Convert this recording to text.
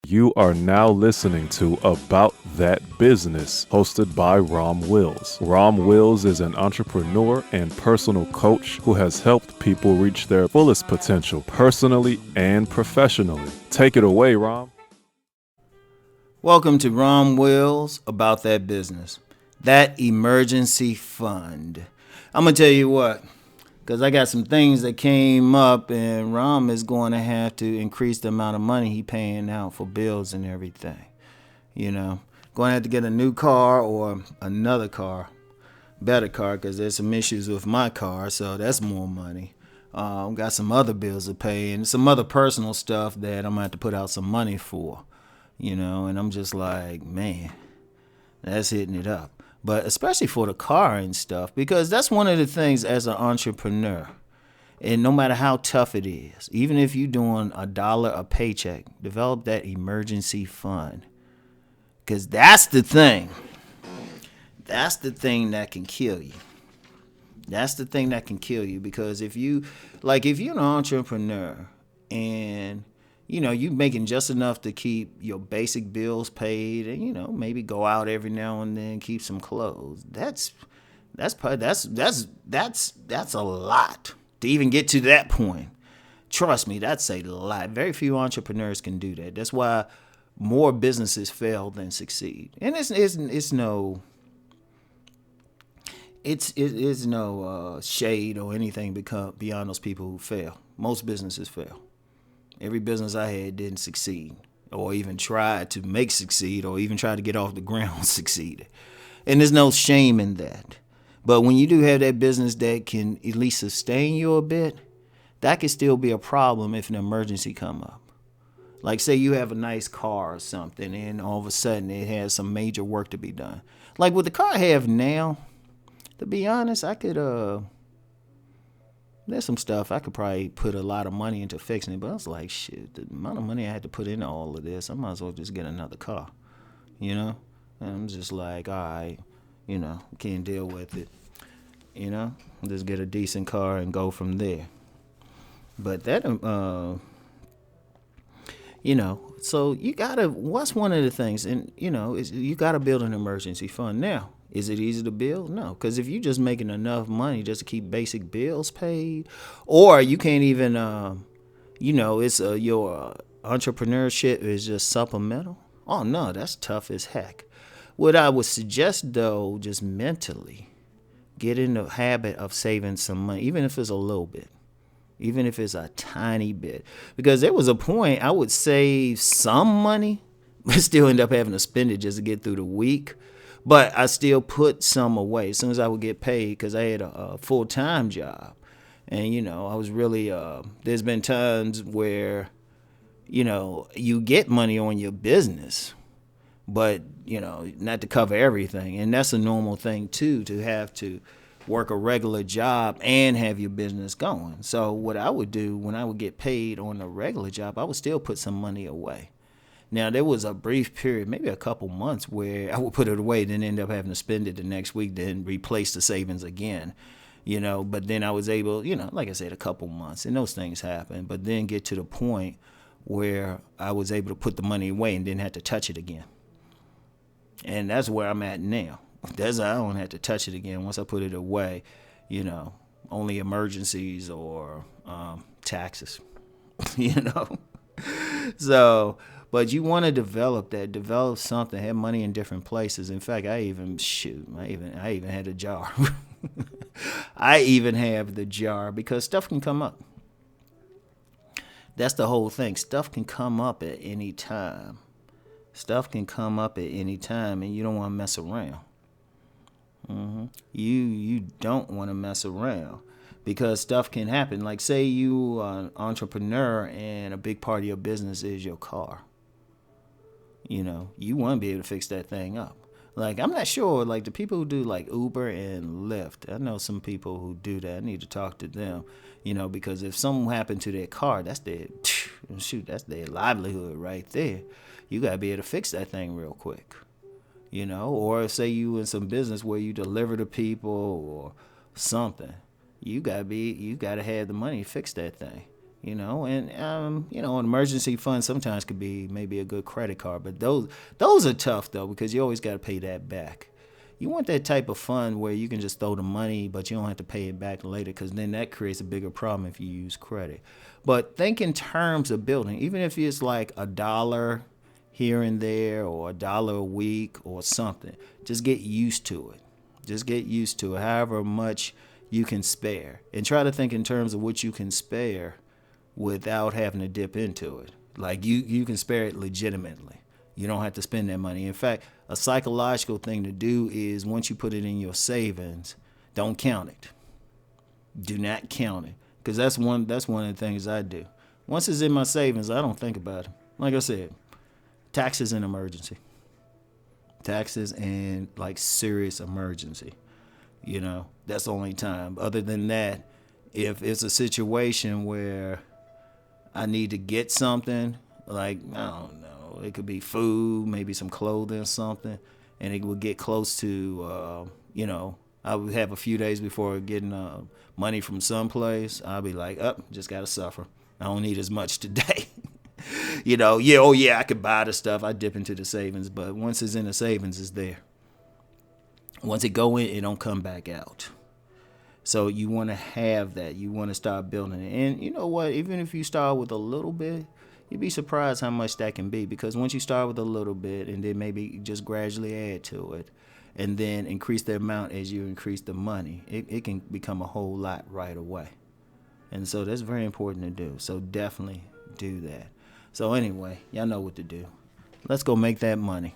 You are now listening to About That Business, hosted by Rom Wills. Rom Wills is an entrepreneur and personal coach who has helped people reach their fullest potential personally and professionally. Take it away, Rom. Welcome to Rom Wills, About That Business. That emergency fund. I'm going to tell you what, because I got some things that came up and Rom is going to have to increase the amount of money he paying out for bills and everything. You know, going to have to get a new car or another car, better car, because there's some issues with my car, so that's more money. Got some other bills to pay and some other personal stuff that I'm going to have to put out some money for. You know, and I'm just like, man, that's hitting it up. But especially for the car and stuff, because that's one of the things as an entrepreneur. And no matter how tough it is, even if you're doing $1 a paycheck, develop that emergency fund. Because that's the thing. That's the thing that can kill you. That's the thing that can kill you. Because if you're an entrepreneur and you making just enough to keep your basic bills paid and, maybe go out every now and then, keep some clothes. That's a lot to even get to that point. Trust me, that's a lot. Very few entrepreneurs can do that. That's why more businesses fail than succeed. And it's no shade or anything beyond those people who fail. Most businesses fail. Every business I had didn't succeed or even tried to make succeed or even try to get off the ground succeeded. And there's no shame in that. But when you do have that business that can at least sustain you a bit, that could still be a problem if an emergency come up. Like say you have a nice car or something and all of a sudden it has some major work to be done. Like with the car I have now, to be honest, I could there's some stuff I could probably put a lot of money into fixing it, but I was like, shit, the amount of money I had to put into all of this, I might as well just get another car, And I'm just like, all right, can't deal with it, just get a decent car and go from there. But that, so what's one of the things, and, is you gotta build an emergency fund now. Is it easy to build? No, because if you're just making enough money just to keep basic bills paid, or you can't even, it's your entrepreneurship is just supplemental. Oh no, that's tough as heck. What I would suggest though, just mentally, get in the habit of saving some money, even if it's a little bit, even if it's a tiny bit, because there was a point I would save some money, but still end up having to spend it just to get through the week. But I still put some away as soon as I would get paid because I had a full-time job. And, I was really, there's been times where, you get money on your business, but, not to cover everything. And that's a normal thing, too, to have to work a regular job and have your business going. So what I would do when I would get paid on a regular job, I would still put some money away. Now, there was a brief period, maybe a couple months, where I would put it away, then end up having to spend it the next week, then replace the savings again, But then I was able, like I said, a couple months, and those things happen. But then get to the point where I was able to put the money away and didn't have to touch it again. And that's where I'm at now. I don't have to touch it again. Once I put it away, only emergencies or taxes, So... But you want to develop something, have money in different places. In fact, I even had a jar. I even have the jar because stuff can come up. That's the whole thing. Stuff can come up at any time. And you don't want to mess around. You don't want to mess around. Because stuff can happen. Like say you are an entrepreneur and a big part of your business is your car. You want to be able to fix that thing up. Like, I'm not sure, like, the people who do, like, Uber and Lyft, I know some people who do that. I need to talk to them, because if something happened to their car, that's their livelihood right there. You got to be able to fix that thing real quick, or say you in some business where you deliver to people or something. You got to have the money to fix that thing. And an emergency fund sometimes could be maybe a good credit card, but those are tough though, because you always got to pay that back. You want that type of fund where you can just throw the money, but you don't have to pay it back later, because then that creates a bigger problem if you use credit. But think in terms of building, even if it's like $1 here and there or $1 a week or something, just get used to it. Just get used to it, however much you can spare. And try to think in terms of what you can spare without having to dip into it. Like you can spare it legitimately. You don't have to spend that money. In fact, a psychological thing to do is once you put it in your savings, don't count it. Do not count it. Because that's one of the things I do. Once it's in my savings, I don't think about it. Like I said, taxes and emergency. Taxes and like serious emergency. That's the only time. Other than that, if it's a situation where I need to get something, like, I don't know, it could be food, maybe some clothing or something, and it would get close to, I would have a few days before getting money from someplace. I'll be like, just got to suffer. I don't need as much today. I could buy the stuff. I dip into the savings, but once it's in the savings, it's there. Once it go in, it don't come back out. So you want to have that. You want to start building it. And you know what? Even if you start with a little bit, you'd be surprised how much that can be. Because once you start with a little bit and then maybe just gradually add to it and then increase the amount as you increase the money, it can become a whole lot right away. And so that's very important to do. So definitely do that. So anyway, y'all know what to do. Let's go make that money.